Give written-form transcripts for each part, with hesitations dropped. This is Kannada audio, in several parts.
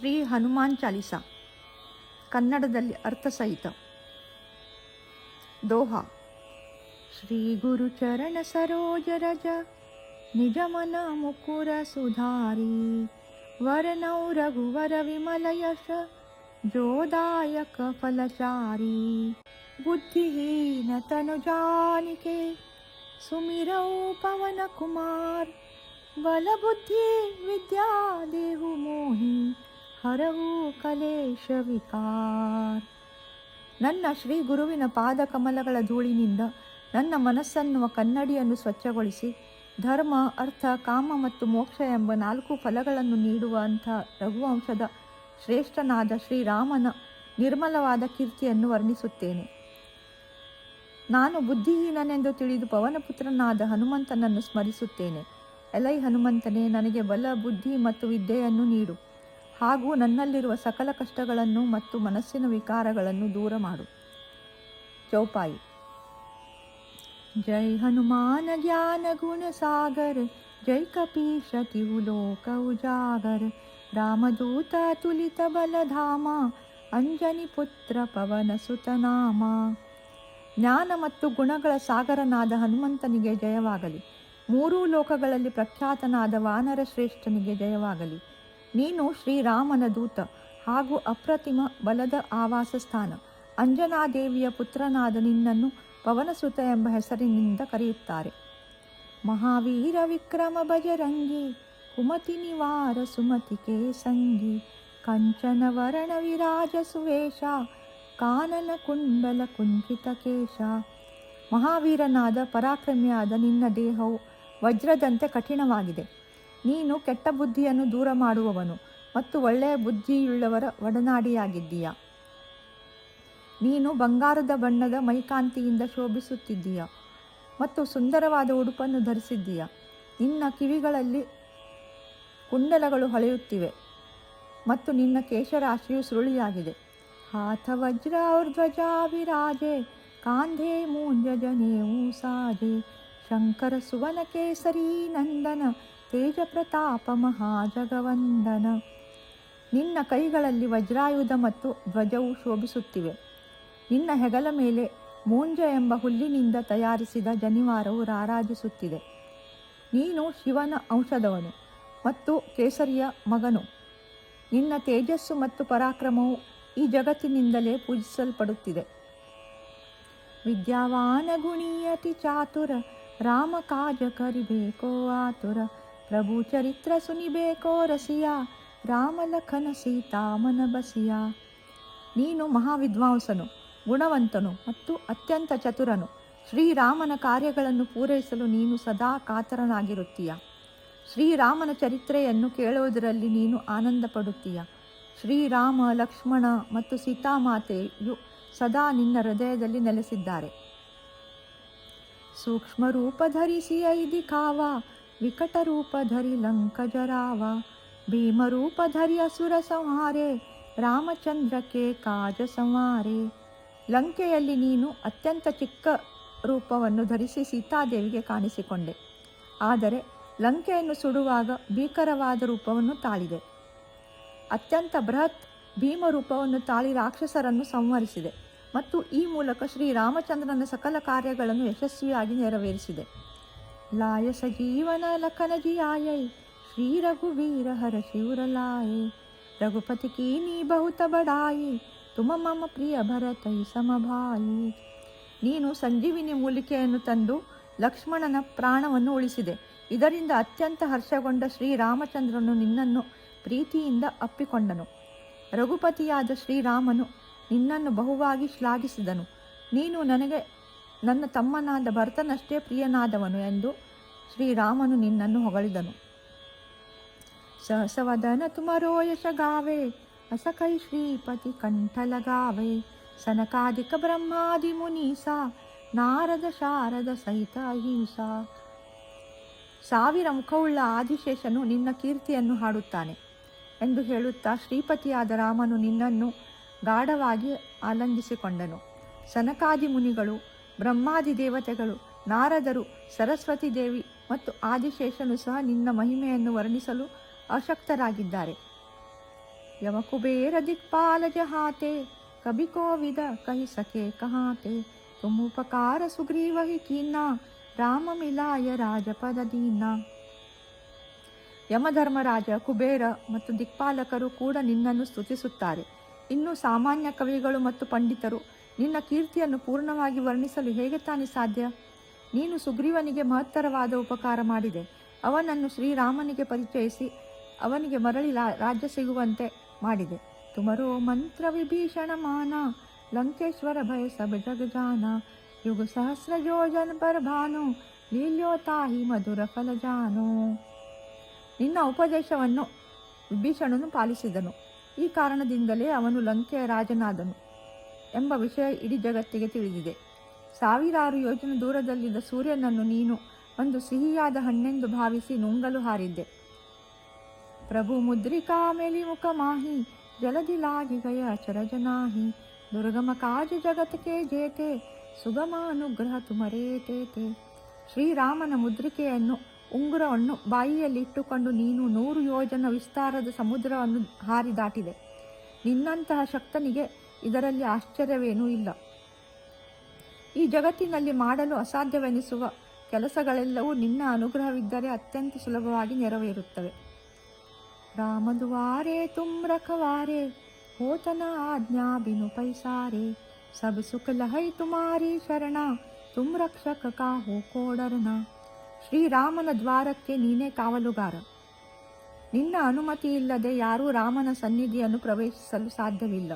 ಶ್ರೀ ಹನುಮಾನ್ ಚಾಲಿಸ ಕನ್ನಡದಲ್ಲಿ ಅರ್ಥಸಹಿತ. ದೋಹಾ. ಶ್ರೀ ಗುರು ಚರಣ ಸರೋಜ ರಜ ನಿಜ ಮನ ಮುಕುರ ಸುಧಾರಿ ವರನೌ ರಘುವರ ವಿಮಲ ಯಶ ಜೋದಾಯಕ ಫಲಚಾರಿ ಬುದ್ಧಿಹೀನ ತನು ಜಾನಿಕೆ ಸುಮಿರೌ ಪವನ ಕುಮಾರ್ ಬಲ ಬುದ್ಧಿ ವಿದ್ಯಾ ದೇಹು ಮೋಹಿ ಹರವು ಕಲೇಶ ವಿಕಾರ. ನನ್ನ ಶ್ರೀ ಗುರುವಿನ ಪಾದ ಕಮಲಗಳ ಧೂಳಿನಿಂದ ನನ್ನ ಮನಸ್ಸನ್ನುವ ಕನ್ನಡಿಯನ್ನು ಸ್ವಚ್ಛಗೊಳಿಸಿ ಧರ್ಮ, ಅರ್ಥ, ಕಾಮ ಮತ್ತು ಮೋಕ್ಷ ಎಂಬ 4 ಫಲಗಳನ್ನು ನೀಡುವಂಥ ರಘುವಂಶದ ಶ್ರೇಷ್ಠನಾದ ಶ್ರೀರಾಮನ ನಿರ್ಮಲವಾದ ಕೀರ್ತಿಯನ್ನು ವರ್ಣಿಸುತ್ತೇನೆ. ನಾನು ಬುದ್ಧಿಹೀನನೆಂದು ತಿಳಿದು ಪವನಪುತ್ರನಾದ ಹನುಮಂತನನ್ನು ಸ್ಮರಿಸುತ್ತೇನೆ. ಎಲೈ ಹನುಮಂತನೇ, ನನಗೆ ಬಲ, ಬುದ್ಧಿ ಮತ್ತು ವಿದ್ಯೆಯನ್ನು ನೀಡು, ಹಾಗೂ ನನ್ನಲ್ಲಿರುವ ಸಕಲ ಕಷ್ಟಗಳನ್ನು ಮತ್ತು ಮನಸ್ಸಿನ ವಿಕಾರಗಳನ್ನು ದೂರ ಮಾಡು. ಚೌಪಾಯಿ. ಜೈ ಹನುಮಾನ ಜ್ಞಾನ ಗುಣ ಸಾಗರ ಜೈ ಕಪೀಶ ತಿಹು ಲೋಕ ಉಜಾಗರ ರಾಮದೂತ ತುಲಿತ ಬಲಧಾಮ ಅಂಜನಿ ಪುತ್ರ ಪವನ ಸುತನಾಮ. ಜ್ಞಾನ ಮತ್ತು ಗುಣಗಳ ಸಾಗರನಾದ ಹನುಮಂತನಿಗೆ ಜಯವಾಗಲಿ. 3 ಲೋಕಗಳಲ್ಲಿ ಪ್ರಖ್ಯಾತನಾದ ವಾನರ ಶ್ರೇಷ್ಠನಿಗೆ ಜಯವಾಗಲಿ. ನೀನು ಶ್ರೀರಾಮನ ದೂತ ಹಾಗೂ ಅಪ್ರತಿಮ ಬಲದ ಆವಾಸ ಸ್ಥಾನ. ಅಂಜನಾದೇವಿಯ ಪುತ್ರನಾದ ನಿನ್ನನ್ನು ಪವನಸುತ ಎಂಬ ಹೆಸರಿನಿಂದ ಕರೆಯುತ್ತಾರೆ. ಮಹಾವೀರ ವಿಕ್ರಮ ಬಜರಂಗಿ ಕುಮತಿ ನಿವಾರ ಸುಮತಿಕೆ ಸಂಗಿ ಕಂಚನ ವರ್ಣ ವಿರಾಜ ಸುವೇಶ ಕಾನನ ಕುಂಡಲ ಕುಂಚಿತ ಕೇಶ. ಮಹಾವೀರನಾದ ಪರಾಕ್ರಮಿಯಾದ ನಿನ್ನ ದೇಹವು ವಜ್ರದಂತೆ ಕಠಿಣವಾಗಿದೆ. ನೀನು ಕೆಟ್ಟ ಬುದ್ಧಿಯನ್ನು ದೂರ ಮಾಡುವವನು ಮತ್ತು ಒಳ್ಳೆಯ ಬುದ್ಧಿಯುಳ್ಳವರ ಒಡನಾಡಿಯಾಗಿದ್ದೀಯ. ನೀನು ಬಂಗಾರದ ಬಣ್ಣದ ಮೈಕಾಂತಿಯಿಂದ ಶೋಭಿಸುತ್ತಿದ್ದೀಯ ಮತ್ತು ಸುಂದರವಾದ ಉಡುಪನ್ನು ಧರಿಸಿದ್ದೀಯ. ನಿನ್ನ ಕಿವಿಗಳಲ್ಲಿ ಕುಂಡಲಗಳು ಹೊಳೆಯುತ್ತಿವೆ ಮತ್ತು ನಿನ್ನ ಕೇಶರಾಶಿಯು ಸುರುಳಿಯಾಗಿದೆ. ಹಾಥ ವಜ್ರ ಧ್ವಜ ವಿರಾಜೆ ಕಾಂಧೆ ಮೂಂಜ ಜನೇವು ಸಾಜೆ ಶಂಕರ ಸುವನ ಕೇಸರಿ ನಂದನ ತೇಜ ಪ್ರತಾಪ ಮಹಾಜಗವಂದನ. ನಿನ್ನ ಕೈಗಳಲ್ಲಿ ವಜ್ರಾಯುಧ ಮತ್ತು ಧ್ವಜವು ಶೋಭಿಸುತ್ತಿವೆ. ನಿನ್ನ ಹೆಗಲ ಮೇಲೆ ಮೂಂಜ ಎಂಬ ಹುಲ್ಲಿನಿಂದ ತಯಾರಿಸಿದ ಜನಿವಾರವು ರಾರಾಜಿಸುತ್ತಿದೆ. ನೀನು ಶಿವನ ಅಂಶದವನು ಮತ್ತು ಕೇಸರಿಯ ಮಗನು. ನಿನ್ನ ತೇಜಸ್ಸು ಮತ್ತು ಪರಾಕ್ರಮವು ಈ ಜಗತ್ತಿನಿಂದಲೇ ಪೂಜಿಸಲ್ಪಡುತ್ತಿದೆ. ವಿದ್ಯಾವಾನ ಗುಣೀಯತಿ ಚಾತುರ ರಾಮ ಕಾಜ ಕರಿಬೇಕೋ ಆತುರ ಪ್ರಭು ಚರಿತ್ರ ಸುನಿಬೇಕೋ ರಸಿಯ ರಾಮ ಲಖನ ಸೀತಾಮನ ಬಸಿಯ. ನೀನು ಮಹಾವಿದ್ವಾಂಸನು, ಗುಣವಂತನು ಮತ್ತು ಅತ್ಯಂತ ಚತುರನು. ಶ್ರೀರಾಮನ ಕಾರ್ಯಗಳನ್ನು ಪೂರೈಸಲು ನೀನು ಸದಾ ಕಾತರನಾಗಿರುತ್ತೀಯ. ಶ್ರೀರಾಮನ ಚರಿತ್ರೆಯನ್ನು ಕೇಳುವುದರಲ್ಲಿ ನೀನು ಆನಂದ ಪಡುತ್ತೀಯ. ಶ್ರೀರಾಮ, ಲಕ್ಷ್ಮಣ ಮತ್ತು ಸೀತಾಮಾತೆಯು ಸದಾ ನಿನ್ನ ಹೃದಯದಲ್ಲಿ ನೆಲೆಸಿದ್ದಾರೆ. ಸೂಕ್ಷ್ಮ ರೂಪ ಧರಿಸಿ ಐದಿ ಕಾವ ವಿಕಟ ರೂಪ ಧರಿ ಲಂಕ ಜರಾವ ಭೀಮ ರೂಪ ಧರಿ ಅಸುರ ಸಂಹಾರೆ ರಾಮಚಂದ್ರಕ್ಕೆ ಕಾಜ ಸಂಹಾರೆ. ಲಂಕೆಯಲ್ಲಿ ನೀನು ಅತ್ಯಂತ ಚಿಕ್ಕ ರೂಪವನ್ನು ಧರಿಸಿ ಸೀತಾದೇವಿಗೆ ಕಾಣಿಸಿಕೊಂಡೆ. ಆದರೆ ಲಂಕೆಯನ್ನು ಸುಡುವಾಗ ಭೀಕರವಾದ ರೂಪವನ್ನು ತಾಳಿದೆ. ಅತ್ಯಂತ ಬೃಹತ್ ಭೀಮ ರೂಪವನ್ನು ತಾಳಿ ರಾಕ್ಷಸರನ್ನು ಸಂಹರಿಸಿದೆ ಮತ್ತು ಈ ಮೂಲಕ ಶ್ರೀರಾಮಚಂದ್ರನ ಸಕಲ ಕಾರ್ಯಗಳನ್ನು ಯಶಸ್ವಿಯಾಗಿ ನೆರವೇರಿಸಿದೆ. ಲಾಯ ಸಜೀವನ ಲಖನ ಜಿಯಾಯೈ ಶ್ರೀ ರಘುವೀರ ಹರ ಶಿವರಲಾಯೆ ರಘುಪತಿ ಕೀ ನೀ ಬಹುತ ಬಡಾಯಿ ತುಮ ಮಮ ಪ್ರಿಯ ಭರತೈ ಸಮಭಾಯಿ. ನೀನು ಸಂಜೀವಿನಿ ಮೂಲಿಕೆಯನ್ನು ತಂದು ಲಕ್ಷ್ಮಣನ ಪ್ರಾಣವನ್ನು ಉಳಿಸಿದೆ. ಇದರಿಂದ ಅತ್ಯಂತ ಹರ್ಷಗೊಂಡ ಶ್ರೀರಾಮಚಂದ್ರನು ನಿನ್ನನ್ನು ಪ್ರೀತಿಯಿಂದ ಅಪ್ಪಿಕೊಂಡನು. ರಘುಪತಿಯಾದ ಶ್ರೀರಾಮನು ನಿನ್ನನ್ನು ಬಹುವಾಗಿ ಶ್ಲಾಘಿಸಿದನು. ನೀನು ನನಗೆ ನನ್ನ ತಮ್ಮನಾದ ಭರತನಷ್ಟೇ ಪ್ರಿಯನಾದವನು ಎಂದು ಶ್ರೀರಾಮನು ನಿನ್ನನ್ನು ಹೊಗಳಿದನು. ಸಹಸವದನ ತುಮರೋ ಯಶ ಗಾವೆ ಅಸಕೈ ಶ್ರೀಪತಿ ಕಂಠ ಲಗಾವೆ ಸನಕಾದಿಕ ಬ್ರಹ್ಮಾದಿ ಮುನೀಸ ನಾರದ ಶಾರದ ಸಹಿತ ಅಹಿಂಸಾ. 1000 ಮುಖವುಳ್ಳ ಆದಿಶೇಷನು ನಿನ್ನ ಕೀರ್ತಿಯನ್ನು ಹಾಡುತ್ತಾನೆ ಎಂದು ಹೇಳುತ್ತಾ ಶ್ರೀಪತಿಯಾದ ರಾಮನು ನಿನ್ನನ್ನು ಗಾಢವಾಗಿ ಆಲಂಗಿಸಿಕೊಂಡನು. ಸನಕಾದಿ ಮುನಿಗಳು, ಬ್ರಹ್ಮಾದಿ ದೇವತೆಗಳು, ನಾರದರು, ಸರಸ್ವತಿ ದೇವಿ ಮತ್ತು ಆದಿಶೇಷನು ಸಹ ನಿನ್ನ ಮಹಿಮೆಯನ್ನು ವರ್ಣಿಸಲು ಅಶಕ್ತರಾಗಿದ್ದಾರೆ. यम कुबेर दिक्पाल जहाते, कभी कोविद कही सके कहाते, तुम उपकार सुग्रीव ही कीना, ರಾಮ ಮಿಲಾಯ ರಾಜಪದ ದೀನ. ಯಮಧರ್ಮರಾಜ, ಕುಬೇರ ಮತ್ತು ದಿಕ್ಪಾಲಕರು ಕೂಡ ನಿನ್ನನ್ನು ಸ್ತುತಿಸುತ್ತಾರೆ. ಇನ್ನು ಸಾಮಾನ್ಯ ಕವಿಗಳು ಮತ್ತು ಪಂಡಿತರು ನಿನ್ನ ಕೀರ್ತಿಯನ್ನು ಪೂರ್ಣವಾಗಿ ವರ್ಣಿಸಲು ಹೇಗೆ ತಾನೇ ಸಾಧ್ಯ? ನೀನು ಸುಗ್ರೀವನಿಗೆ ಮಹತ್ತರವಾದ ಉಪಕಾರ ಮಾಡಿದೆ. ಅವನನ್ನು ಶ್ರೀರಾಮನಿಗೆ ಪರಿಚಯಿಸಿ ಅವನಿಗೆ ಮರಳಿ ರಾಜ್ಯ ಸಿಗುವಂತೆ ಮಾಡಿದೆ. ತುಮರೋ ಮಂತ್ರ ವಿಭೀಷಣ ಮಾನ, ಲಂಕೇಶ್ವರ ಭಯ ಸಬ ಜಗಜಾನ, ಯುಗ ಸಹಸ್ರ ಯೋಜನ ಪರ ಭಾನು, ಲೀಲ್ಯೋತಾಹಿ ಮಧುರ ಫಲ ಜಾನು. ನಿನ್ನ ಉಪದೇಶವನ್ನು ವಿಭೀಷಣನು ಪಾಲಿಸಿದನು. ಈ ಕಾರಣದಿಂದಲೇ ಅವನು ಲಂಕೆಯ ರಾಜನಾದನು ಎಂಬ ವಿಷಯ ಇಡೀ ಜಗತ್ತಿಗೆ ತಿಳಿದಿದೆ. ಸಾವಿರಾರು ಯೋಜನೆ ದೂರದಲ್ಲಿದ್ದ ಸೂರ್ಯನನ್ನು ನೀನು ಒಂದು ಸಿಹಿಯಾದ ಹಣ್ಣೆಂದು ಭಾವಿಸಿ ನುಂಗಲು ಹಾರಿದ್ದೆ. ಪ್ರಭು ಮುದ್ರಿಕಾ ಮೇಲಿ ಮುಖ ಮಾಹಿ, ಜಲಧಿ ಲಾಗಿ ಗಯ ಚರಜನಾಹಿ, ದುರ್ಗಮ ಕಾಜ ಜಗತ್ಗೆ ಜೇತೆ, ಸುಗಮ ಅನುಗ್ರಹ ತುಮರೇ ತೇತೆ. ಶ್ರೀರಾಮನ ಮುದ್ರಿಕೆಯನ್ನು, ಉಂಗುರವನ್ನು ಬಾಯಿಯಲ್ಲಿ ಇಟ್ಟುಕೊಂಡು ನೀನು 100 ಯೋಜನ ವಿಸ್ತಾರದ ಸಮುದ್ರವನ್ನು ಹಾರಿ ದಾಟಿದೆ. ನಿನ್ನಂತಹ ಶಕ್ತನಿಗೆ ಇದರಲ್ಲಿ ಆಶ್ಚರ್ಯವೇನೂ ಇಲ್ಲ. ಈ ಜಗತ್ತಿನಲ್ಲಿ ಮಾಡಲು ಅಸಾಧ್ಯವೆನಿಸುವ ಕೆಲಸಗಳೆಲ್ಲವೂ ನಿನ್ನ ಅನುಗ್ರಹವಿದ್ದರೆ ಅತ್ಯಂತ ಸುಲಭವಾಗಿ ನೆರವೇರುತ್ತವೆ. ರಾಮದುವಾರೆ ತುಮ್ ರಖವಾರೆ, ಹೋತನ ಆಜ್ಞಾ ಬಿನು ಪೈಸಾರೆ, ಸಬ್ ಸುಖ ಲಹೈ ತುಮಾರಿ ಶರಣ, ತುಮ್ ರಕ್ಷಕ ಕಾಹೋ ಕೋಡರನ. ಶ್ರೀರಾಮನ ದ್ವಾರಕ್ಕೆ ನೀನೇ ಕಾವಲುಗಾರ. ನಿನ್ನ ಅನುಮತಿ ಇಲ್ಲದೆ ಯಾರೂ ರಾಮನ ಸನ್ನಿಧಿಯನ್ನು ಪ್ರವೇಶಿಸಲು ಸಾಧ್ಯವಿಲ್ಲ.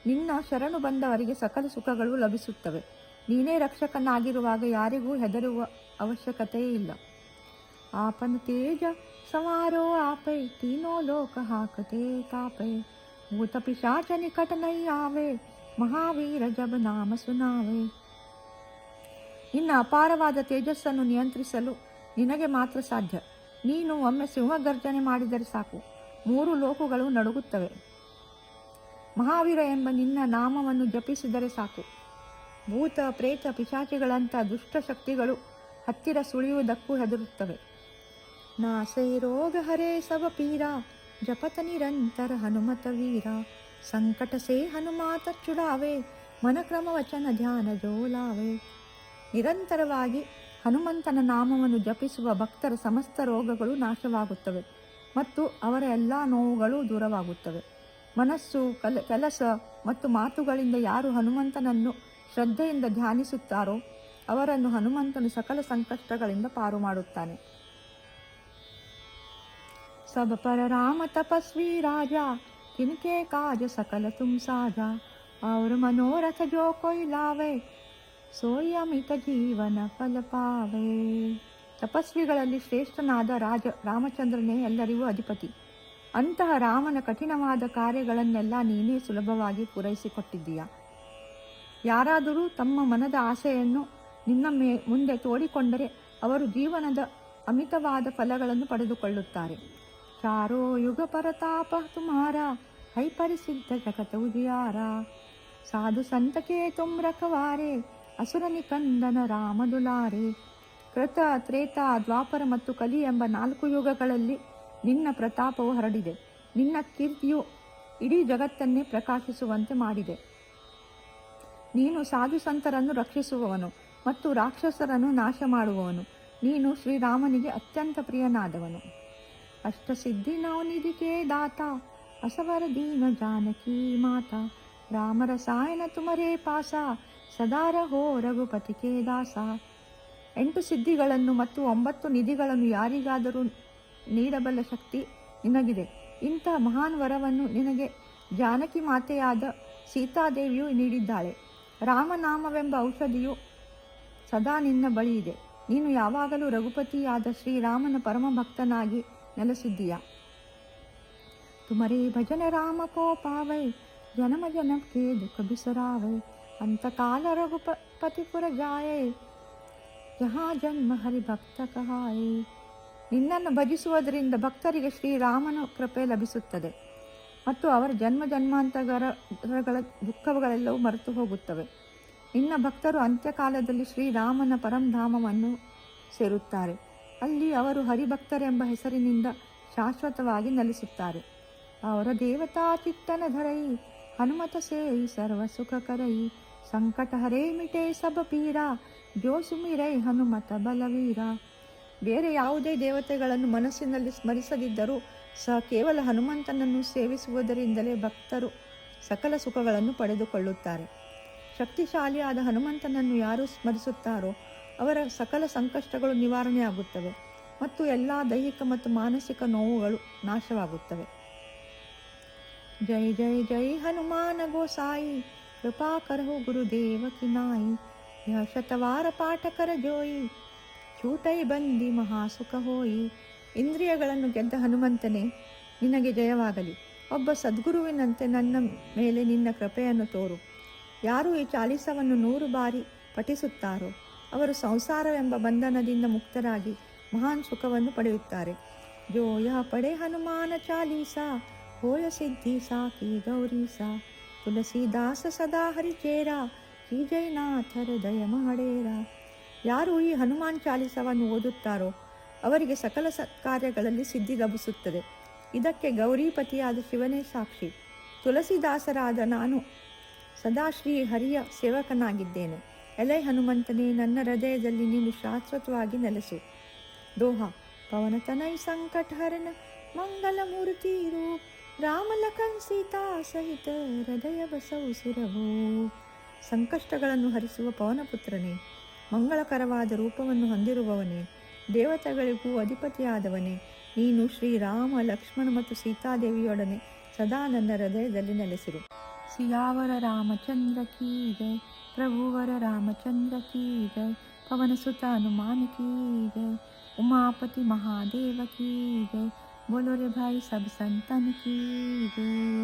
ನಿನ್ನ ಶರಣು ಬಂದವರಿಗೆ ಸಕಲ ಸುಖಗಳು ಲಭಿಸುತ್ತವೆ. ನೀನೇ ರಕ್ಷಕನಾಗಿರುವಾಗ ಯಾರಿಗೂ ಹೆದರುವ ಅವಶ್ಯಕತೆಯೇ ಇಲ್ಲ. ಆಪನ ತೇಜ ಸವಾರೋ ಆಪೈ, ತೀನೋ ಲೋಕ ಹಾಕತೆ ಕಾಪೈ, ಭೂತ ಪಿಶಾಚ ನಿಕಟ ನೈ ಆವೆ, ಮಹಾವೀರ ಜಬ ನಾಮ ಸುನಾವೆ. ನಿನ್ನ ಅಪಾರವಾದ ತೇಜಸ್ಸನ್ನು ನಿಯಂತ್ರಿಸಲು ನಿನಗೆ ಮಾತ್ರ ಸಾಧ್ಯ. ನೀನು ಒಮ್ಮೆ ಸಿಂಹಗರ್ಜನೆ ಮಾಡಿದರೆ ಸಾಕು, 3 ಲೋಕಗಳು ನಡುಗುತ್ತವೆ. ಮಹಾವೀರ ಎಂಬ ನಿನ್ನ ನಾಮವನ್ನು ಜಪಿಸಿದರೆ ಸಾಕು, ಭೂತ ಪ್ರೇತ ಪಿಶಾಚಿಗಳಂಥ ದುಷ್ಟ ಶಕ್ತಿಗಳು ಹತ್ತಿರ ಸುಳಿಯುವುದಕ್ಕೂ ಹೆದರುತ್ತವೆ. ನಾಸೆ ರೋಗ ಹರೇ ಸವ ಪೀರ, ಜಪತ ನಿರಂತರ ಹನುಮತ ವೀರ, ಸಂಕಟ ಸೇ ಹನುಮಾತ ಚುಡಾವೆ, ಮನಕ್ರಮ ವಚನ ಧ್ಯಾನ ಜೋಲಾವೆ. ನಿರಂತರವಾಗಿ ಹನುಮಂತನ ನಾಮವನ್ನು ಜಪಿಸುವ ಭಕ್ತರ ಸಮಸ್ತ ರೋಗಗಳು ನಾಶವಾಗುತ್ತವೆ ಮತ್ತು ಅವರ ಎಲ್ಲ ನೋವುಗಳು ದೂರವಾಗುತ್ತವೆ. ಮನಸ್ಸು, ಕೆಲಸ ಮತ್ತು ಮಾತುಗಳಿಂದ ಯಾರು ಹನುಮಂತನನ್ನು ಶ್ರದ್ಧೆಯಿಂದ ಧ್ಯಾನಿಸುತ್ತಾರೋ ಅವರನ್ನು ಹನುಮಂತನು ಸಕಲ ಸಂಕಷ್ಟಗಳಿಂದ ಪಾರು ಮಾಡುತ್ತಾನೆ. सब पर राम तपस्वी राजा, जिनके काज सकल तुम साजा, और मनोरथ जो कोई लावे, सोई अमित ಜೀವನ ಫಲ ಪಾವೆ. ತಪಸ್ವಿಗಳಲ್ಲಿ ಶ್ರೇಷ್ಠನಾದ ರಾಜ ರಾಮಚಂದ್ರನೇ ಎಲ್ಲರಿಗೂ ಅಧಿಪತಿ. ಅಂತಹ ರಾಮನ ಕಠಿಣವಾದ ಕಾರ್ಯಗಳನ್ನೆಲ್ಲ ನೀನೇ ಸುಲಭವಾಗಿ ಪೂರೈಸಿಕೊಟ್ಟಿದ್ದೀಯ. ಯಾರಾದರೂ ತಮ್ಮ ಮನದ ಆಸೆಯನ್ನು ನಿನ್ನ ಮುಂದೆ ತೋಡಿಕೊಂಡರೆ ಅವರು ಜೀವನದ ಅಮಿತವಾದ ಫಲಗಳನ್ನು ಪಡೆದುಕೊಳ್ಳುತ್ತಾರೆ. ಚಾರೋ ಯುಗ ಪರತಾಪ ತುಮಾರ, ಹೈ ಪರಿಸಿದ್ಧ ಜಗತ ಉಜಿಯಾರ, ಸಾಧು ಸಂತಕೆ ತುಮ್ ರಖವಾರೆ, ಅಸುರ ನಿಕಂದನ ರಾಮದುಲಾರೆ. ಕೃತ, ತ್ರೇತ, ದ್ವಾಪರ ಮತ್ತು ಕಲಿ ಎಂಬ 4 ಯುಗಗಳಲ್ಲಿ ನಿನ್ನ ಪ್ರತಾಪವು ಹರಡಿದೆ. ನಿನ್ನ ಕೀರ್ತಿಯು ಇಡೀ ಜಗತ್ತನ್ನೇ ಪ್ರಕಾಶಿಸುವಂತೆ ಮಾಡಿದೆ. ನೀನು ಸಾಧು ಸಂತರನ್ನು ರಕ್ಷಿಸುವವನು ಮತ್ತು ರಾಕ್ಷಸರನ್ನು ನಾಶ ಮಾಡುವವನು. ನೀನು ಶ್ರೀರಾಮನಿಗೆ ಅತ್ಯಂತ ಪ್ರಿಯನಾದವನು. ಅಷ್ಟಸಿದ್ಧಿ ನವನಿಧಿಗೆ ದಾತ, असवर दीन जानकी माता, राम रसायन तुमरे ಪಾಸ, ಸದಾ ರಹೋ ರಘುಪತಿ ಕೆ ದಾಸ. 8 ಸಿದ್ಧಿಗಳನ್ನು ಮತ್ತು 9 ನಿಧಿಗಳನ್ನು ಯಾರಿಗಾದರೂ ನೀಡಬಲ್ಲ ಶಕ್ತಿ ನಿನಗಿದೆ. ಇಂಥ ಮಹಾನ್ ವರವನ್ನು ನಿನಗೆ ಜಾನಕಿ ಮಾತೆಯಾದ ಸೀತಾದೇವಿಯು ನೀಡಿದ್ದಾಳೆ. ರಾಮನಾಮವೆಂಬ ಔಷಧಿಯು ಸದಾ ನಿನ್ನ ಬಳಿ ಇದೆ. ನೀನು ಯಾವಾಗಲೂ ರಘುಪತಿಯಾದ ಶ್ರೀರಾಮನ ಪರಮ ಭಕ್ತನಾಗಿ ನೆಲೆಸಿದ್ದೀಯ. ತುಮರೇ ಭಜನ ರಾಮ ಕೋ ಪಾವೈ, ಜನಮ ಜನಕ್ಕೆ ದುಃಖ ಬಿಸರಾವೈ, ಅಂತಕಾಲ ರಘುಪತಿಪುರ ಜಾಯೈ, ಜಹಾ ಜನ್ಮ ಹರಿಭಕ್ತ ಕಹಾಯೈ. ನಿನ್ನನ್ನು ಭಜಿಸುವುದರಿಂದ ಭಕ್ತರಿಗೆ ಶ್ರೀರಾಮನ ಕೃಪೆ ಲಭಿಸುತ್ತದೆ ಮತ್ತು ಅವರ ಜನ್ಮ ಜನ್ಮಾಂತರಗಳ ದುಃಖಗಳೆಲ್ಲವೂ ಮರೆತು ಹೋಗುತ್ತವೆ. ನಿನ್ನ ಭಕ್ತರು ಅಂತ್ಯಕಾಲದಲ್ಲಿ ಶ್ರೀರಾಮನ ಪರಂಧಾಮವನ್ನು ಸೇರುತ್ತಾರೆ. ಅಲ್ಲಿ ಅವರು ಹರಿಭಕ್ತರೆಂಬ ಹೆಸರಿನಿಂದ ಶಾಶ್ವತವಾಗಿ ನೆಲೆಸುತ್ತಾರೆ. और देवता चित्तन धरई हनुमत से सर्व सुख करई संकट हरे मिटे सब पीरा जो सुमिರೈ ಹನುಮತ ಬಲವೀರ. ಬೇರೆ ಯಾವುದೇ ದೇವತೆಗಳನ್ನು ಮನಸ್ಸಿನಲ್ಲಿ ಸ್ಮರಿಸದಿದ್ದರೂ ಸಹ ಕೇವಲ ಹನುಮಂತನನ್ನು ಸೇವಿಸುವುದರಿಂದಲೇ ಭಕ್ತರು ಸಕಲ ಸುಖಗಳನ್ನು ಪಡೆದುಕೊಳ್ಳುತ್ತಾರೆ. ಶಕ್ತಿಶಾಲಿಯಾದ ಹನುಮಂತನನ್ನು ಯಾರು ಸ್ಮರಿಸುತ್ತಾರೋ ಅವರ ಸಕಲ ಸಂಕಷ್ಟಗಳು ನಿವಾರಣೆಯಾಗುತ್ತವೆ ಮತ್ತು ಎಲ್ಲ ದೈಹಿಕ ಮತ್ತು ಮಾನಸಿಕ ನೋವುಗಳು ನಾಶವಾಗುತ್ತವೆ. ಜೈ ಜೈ ಜೈ ಹನುಮಾನ ಗೋಸಾಯಿ ಕೃಪಾ ಕರಹು ಗುರುದೇವ ಕಿ ನಾಯಿ ಯಹ ಶತವಾರ ಪಾಠ ಕರ ಜೋಯಿ ಚೂಟೈ ಬಂದಿ ಮಹಾಸುಖ ಹೋಯಿ. ಇಂದ್ರಿಯಗಳನ್ನು ಗೆದ್ದ ಹನುಮಂತನೇ, ನಿನಗೆ ಜಯವಾಗಲಿ. ಒಬ್ಬ ಸದ್ಗುರುವಿನಂತೆ ನನ್ನ ಮೇಲೆ ನಿನ್ನ ಕೃಪೆಯನ್ನು ತೋರು. ಯಾರು ಈ ಚಾಲಿಸವನ್ನು 100 ಬಾರಿ ಪಠಿಸುತ್ತಾರೋ ಅವರು ಸಂಸಾರವೆಂಬ ಬಂಧನದಿಂದ ಮುಕ್ತರಾಗಿ ಮಹಾನ್ ಸುಖವನ್ನು ಪಡೆಯುತ್ತಾರೆ. ಜೋ ಯಹ ಪಡೆ ಹನುಮಾನ ಚಾಲೀಸಾ ಹೋಯ ಸಿದ್ಧಿ ಸಾಕಿ ಗೌರೀಸಾ ತುಳಸಿದಾಸ ಸದಾ ಹರಿಚೇರ ಕಿ ಜೈನಾಥ ಹೃದಯ ಮಹಡೇರ. ಯಾರು ಈ ಹನುಮಾನ್ ಚಾಲಿಸವನ್ನು ಓದುತ್ತಾರೋ ಅವರಿಗೆ ಸಕಲ ಕಾರ್ಯಗಳಲ್ಲಿ ಸಿದ್ಧಿ ಲಭಿಸುತ್ತದೆ. ಇದಕ್ಕೆ ಗೌರಿಪತಿಯಾದ ಶಿವನೇ ಸಾಕ್ಷಿ. ತುಳಸಿದಾಸರಾದ ನಾನು ಸದಾ ಶ್ರೀ ಹರಿಯ ಸೇವಕನಾಗಿದ್ದೇನೆ. ಎಲೆ ಹನುಮಂತನೇ, ನನ್ನ ಹೃದಯದಲ್ಲಿ ನೀನು ಶಾಶ್ವತವಾಗಿ ನೆಲೆಸು. ದೋಹ ಪವನತನೈ ಸಂಕಟ ಹರಣ ಮಂಗಲ ಮೂರ್ತಿ ರೂಪ ರಾಮ ಲಖನ್ ಸೀತಾ ಸಹಿತ ಹೃದಯ ಬಸವು ಸುರಭೋ. ಸಂಕಷ್ಟಗಳನ್ನು ಹರಿಸುವ ಪವನಪುತ್ರನೇ, ಮಂಗಳಕರವಾದ ರೂಪವನ್ನು ಹೊಂದಿರುವವನೇ, ದೇವತೆಗಳಿಗೂ ಅಧಿಪತಿಯಾದವನೇ, ನೀನು ಶ್ರೀರಾಮ ಲಕ್ಷ್ಮಣ ಮತ್ತು ಸೀತಾದೇವಿಯೊಡನೆ ಸದಾ ನನ್ನ ಹೃದಯದಲ್ಲಿ ನೆಲೆಸಿರು. ಸಿಯಾವರ ರಾಮಚಂದ್ರ ಕೀ ಜೈ, ಪ್ರಭುವರ ರಾಮಚಂದ್ರ ಕೀ ಜೈ, ಪವನ ಸುತ ಹನುಮಾನ್ ಕೀ ಜೈ, ಉಮಾಪತಿ महादेव की जय, बोलो रे भाई सब संतन की जय.